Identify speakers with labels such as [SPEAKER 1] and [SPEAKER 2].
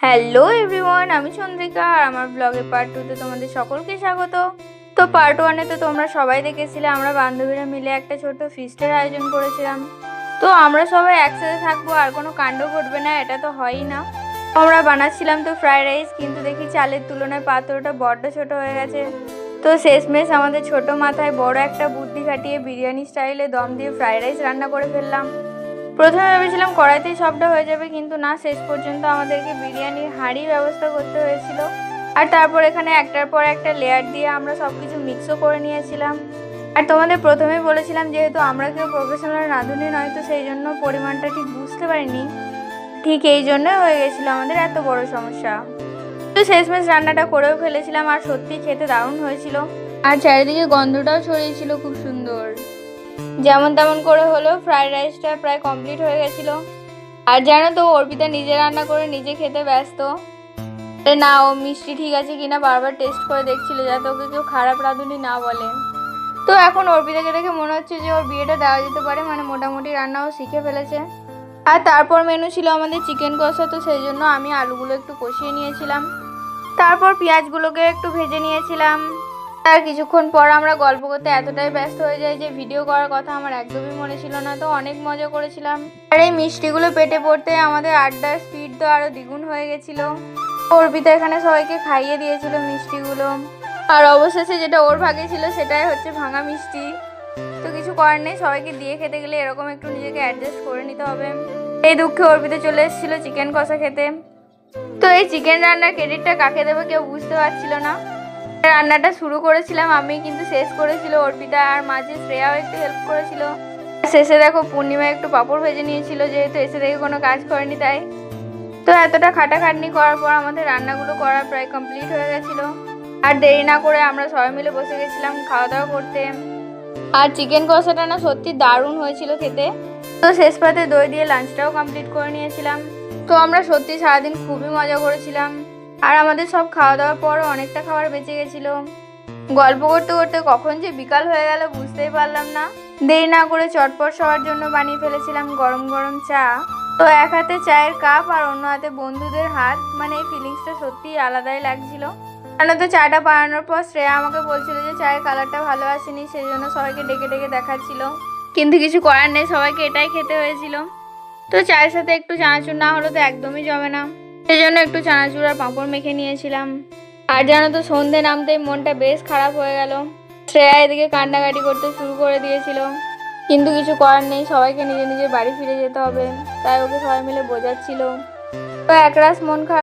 [SPEAKER 1] Hello everyone, আমি চন্দ্রিকা আর আমার ব্লগে পার্ট 2তে তোমাদের সকলকে স্বাগত। তো পার্ট 1-এ তো তোমরা সবাই দেখেছিলে আমরা বান্ধবীরা মিলে একটা ছোট ফিস্টের আয়োজন করেছিলাম। তো আমরা সবাই একসাথে থাকবো আর কোনো কাণ্ড ঘটবে না, এটা তো হয়ই না। আমরা বানাচ্ছিলাম তো ফ্রাইড রাইস, কিন্তু দেখি চালের তুলনায় পাত্রটা বড্ড ছোট হয়ে গেছে। তো শেষমেশ আমাদের ছোট মাথায় বড় একটা বুদ্ধি খাটিয়ে বিরিয়ানি স্টাইলে দম দিয়ে ফ্রাইড রাইস রান্না করে ফেললাম। প্রথমে ভেবেছিলাম কড়াইতেই সবটা হয়ে যাবে, কিন্তু না, শেষ পর্যন্ত আমাদেরকে বিরিয়ানির হাঁড়ির ব্যবস্থা করতে হয়েছিল। আর তারপর এখানে একটার পর একটা লেয়ার দিয়ে আমরা সব কিছু মিক্সও করে নিয়েছিলাম। আর তোমাদের প্রথমেই বলেছিলাম যেহেতু আমরা কেউ প্রফেশনাল রাঁধুনি নয়, তো সেই জন্য পরিমাণটা ঠিক বুঝতে পারিনি। ঠিক এই জন্যই হয়ে গেছিলো আমাদের এত বড় সমস্যা। তো শেষমেশ রান্নাটা করেও ফেলেছিলাম আর সত্যি খেতে দারুণ হয়েছিল। আর চারিদিকে গন্ধটাও ছড়িয়েছিল খুব সুন্দর। যেমন তেমন করে হলেও ফ্রাইড রাইসটা প্রায় কমপ্লিট হয়ে গেছিলো। আর জানো তো, অর্পিতা নিজে রান্না করে নিজে খেতে ব্যস্ত। না, ও মিষ্টি ঠিক আছে কিনা বারবার টেস্ট করে দেখছিল, যাতে ওকে কেউ খারাপ রাঁধুনি না বলে। তো এখন অর্পিতাকে দেখে মনে হচ্ছে যে ওর বিয়েটা দেওয়া যেতে পারে, মানে মোটামুটি রান্নাও শিখে ফেলেছে। আর তারপর মেনু ছিল আমাদের চিকেন কষা, তো সেই জন্য আমি আলুগুলো একটু কষিয়ে নিয়েছিলাম। তারপর পেঁয়াজগুলোকে একটু ভেজে নিয়েছিলাম। তার কিছুক্ষণ পর আমরা গল্প করতে এতটাই ব্যস্ত হয়ে যাই যে ভিডিও করার কথা আমার একদমই মনে ছিল না। তো অনেক মজা করেছিলাম। আর এই মিষ্টিগুলো পেটে পড়তে আমাদের আড্ডার স্পিড তো আরো দ্বিগুণ হয়ে গেছিল। অর্পিতা এখানে সবাইকে খাইয়ে দিয়েছিল মিষ্টিগুলো। আর অবশেষে যেটা ওর ভাগে ছিল সেটাই হচ্ছে ভাঙা মিষ্টি। তো কিছু করার নেই, সবাইকে দিয়ে খেতে গেলে এরকম একটু নিজেকে অ্যাডজাস্ট করে নিতে হবে। এই দুঃখে অর্পিতা চলে এসেছিল চিকেন কষা খেতে। তো এই চিকেন রান্নার ক্রেডিটটা কাকে দেবে কেউ বুঝতে পারছিল না। রান্নাটা শুরু করেছিলাম আমি, কিন্তু শেষ করেছিল অর্পিতা, আর মাঝে শ্রেয়াও একটু হেল্প করেছিল। শেষে দেখো পূর্ণিমা একটু পাঁপড় ভেজে নিয়েছিল, যেহেতু এসে দেখে কোনো কাজ করেনি তাই। তো এতটা খাটাখাটনি করার পর আমাদের রান্নাগুলো করা প্রায় কমপ্লিট হয়ে গেছিলো। আর দেরি না করে আমরা সবাই মিলে বসে গেছিলাম খাওয়া দাওয়া করতে। আর চিকেন কষাটা না সত্যি দারুণ হয়েছিল খেতে। তো শেষ পাতে দই দিয়ে লাঞ্চটাও কমপ্লিট করে নিয়েছিলাম। তো আমরা সত্যি সারাদিন খুবই মজা করেছিলাম। আর আমাদের সব খাওয়া দাওয়ার পরও অনেকটা খাবার বেঁচে গেছিল। গল্প করতে করতে কখন যে বিকাল হয়ে গেল বুঝতেই পারলাম না। দেরি না করে চটপট সবার জন্য বানিয়ে ফেলেছিলাম গরম গরম চা। তো এক হাতে চায়ের কাপ আর অন্য হাতে বন্ধুদের হাত, মানে এই ফিলিংসটা সত্যিই আলাদাই লাগছিল। জানো তো, চাটা বানানোর পর শ্রেয়া আমাকে বলছিল যে চায়ের কালারটা ভালো আসেনি, সেই জন্য সবাইকে ডেকে ডেকে দেখাচ্ছিল। কিন্তু কিছু করার নেই, সবাইকে এটাই খেতে হয়েছিল। তো চায়ের সাথে একটু চানাচুর না হলে তো একদমই জমে না, সেই জন্য একটু চানাচুর আর পাঁপড় মেখে নিয়েছিলাম। আর জানো তো, সন্ধে নামতেই মনটা বেশ খারাপ হয়ে গেল। শ্রেয়া এদিকে কান্নাকাটি করতে শুরু করে দিয়েছিল, কিন্তু কিছু করার নেই, সবাইকে নিজের নিজের বাড়ি ফিরে যেতে হবে, তাই ওকে সবাই মিলে বোঝাচ্ছিল। তো একরাশ মন খারাপ